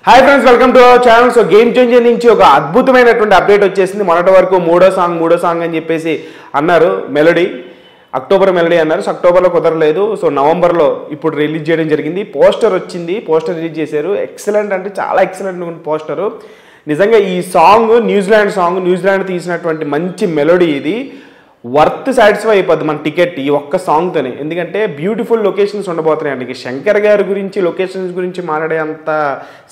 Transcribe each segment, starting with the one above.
Hi friends, welcome to our channel. So game changer నుంచి ఒక అద్భుతమైనటువంటి అప్డేట్ వచ్చేసింది. మొన్నటి వరకు మూడో సాంగ్ అని చెప్పేసి అన్నారు. మెలోడీ అక్టోబర్ మెలోడీ అన్నారు. సో అక్టోబర్లో కుదరలేదు. సో నవంబర్లో ఇప్పుడు రిలీజ్ చేయడం జరిగింది. పోస్టర్ వచ్చింది, పోస్టర్ రిలీజ్ చేశారు. ఎక్సలెంట్ అంటే చాలా ఎక్సలెంట్ పోస్టరు. నిజంగా ఈ సాంగ్ న్యూజిలాండ్ తీసినటువంటి మంచి మెలోడీ. ఇది వర్త్ సాటిస్ఫై అయిపోద్ది మన టికెట్ ఈ ఒక్క సాంగ్తోనే. ఎందుకంటే బ్యూటిఫుల్ లొకేషన్స్ ఉండబోతున్నాయండి. శంకర్ గారి గురించి లొకేషన్స్ గురించి మాట్లాడే అంత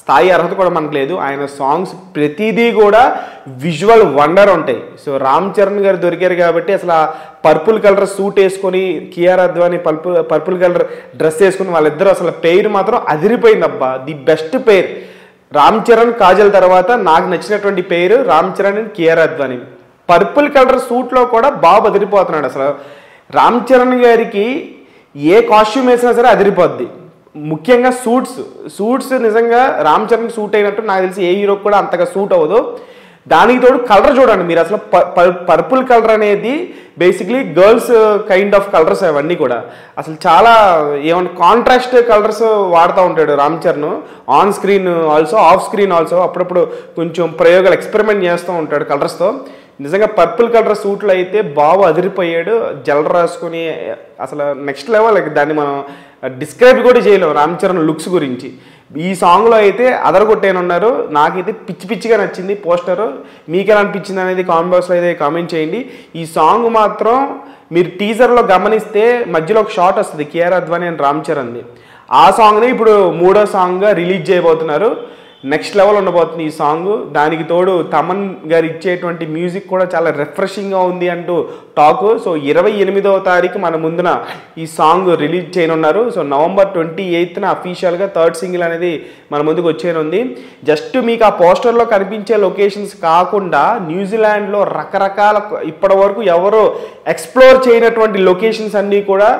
స్థాయి అర్హత కూడా మనకు లేదు. ఆయన సాంగ్స్ ప్రతిదీ కూడా విజువల్ వండర్ ఉంటాయి. సో రామ్ చరణ్ గారు దొరికారు కాబట్టి అసలు ఆ పర్పుల్ కలర్ సూట్ వేసుకొని, Kiara Advani purple colour dress వేసుకుని వాళ్ళిద్దరూ అసలు పెయిర్ మాత్రం అదిరిపోయింది. అబ్బా, the best pair. Ram Charan Kajal తర్వాత నాకు నచ్చినటువంటి పేరు Ram Charan and Kiara Advani. Purple colour సూట్లో కూడా బాగా అదిరిపోతున్నాడు. అసలు రామ్ చరణ్ గారికి ఏ కాస్ట్యూమ్ వేసినా సరే అదిరిపోద్ది. ముఖ్యంగా సూట్స్ నిజంగా రామ్ చరణ్కి సూట్ అయినట్టు నాకు తెలిసి ఏ హీరోకి కూడా అంతగా సూట్ అవ్వదు. దానికి తోడు కలర్ చూడండి మీరు. అసలు పర్పుల్ కలర్ అనేది basically girls kind of colours అవన్నీ కూడా. అసలు చాలా ఏమన్నా కాంట్రాస్ట్ కలర్స్ వాడుతూ ఉంటాడు Ram Charan. On screen also, off screen also అప్పుడప్పుడు కొంచెం ప్రయోగాలు ఎక్స్పెరిమెంట్ చేస్తూ ఉంటాడు కలర్స్తో. నిజంగా పర్పుల్ కలర్ సూట్లు అయితే బాగా అదిరిపోయాడు. జల్ రాసుకొని అసలు నెక్స్ట్ లెవెల్. దాన్ని మనం డిస్క్రైబ్ కూడా చేయలేము రామ్ చరణ్ లుక్స్ గురించి. ఈ సాంగ్లో అయితే అదరగొట్టేనున్నారు. నాకైతే పిచ్చిగా నచ్చింది పోస్టరు. మీకు ఎలా అనిపించింది అనేది కామెంట్ బాక్స్లో అయితే కామెంట్ చేయండి. ఈ సాంగ్ మాత్రం మీరు టీజర్లో గమనిస్తే మధ్యలో ఒక షాట్ వస్తుంది కియారా అద్వానీ అండ్ రామ్ చరణ్ది. ఆ సాంగ్ని ఇప్పుడు మూడో సాంగ్గా రిలీజ్ చేయబోతున్నారు. నెక్స్ట్ లెవెల్ ఉండబోతుంది ఈ సాంగ్. దానికి తోడు తమన్ గారు ఇచ్చేటువంటి మ్యూజిక్ కూడా చాలా రిఫ్రెషింగ్గా ఉంది అంటూ టాక్. సో 28వ తారీఖు మన ముందున ఈ సాంగ్ రిలీజ్ చేయనున్నారు. సో నవంబర్ 28న అఫీషియల్గా థర్డ్ సింగిల్ అనేది మన ముందుకు వచ్చేనుంది. జస్ట్ మీకు ఆ పోస్టర్లో కనిపించే లొకేషన్స్ కాకుండా న్యూజిలాండ్లో రకరకాల ఇప్పటి వరకు ఎవరు ఎక్స్ప్లోర్ చేయనటువంటి లొకేషన్స్ అన్నీ కూడా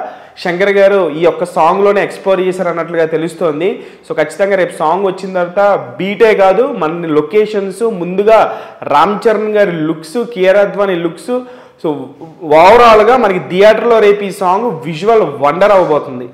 శంకర్ గారు ఈ యొక్క సాంగ్లోనే ఎక్స్ప్లోర్ చేశారు అన్నట్లుగా తెలుస్తోంది. సో ఖచ్చితంగా రేపు సాంగ్ వచ్చిన తర్వాత బీటే కాదు, మన లొకేషన్స్ ముందుగా రామ్ చరణ్ గారి looks, Kiara Advani looks. So ఓవరాల్గా మనకి థియేటర్లో రేపు ఈ సాంగ్ విజువల్ వండర్ అవ్వబోతుంది.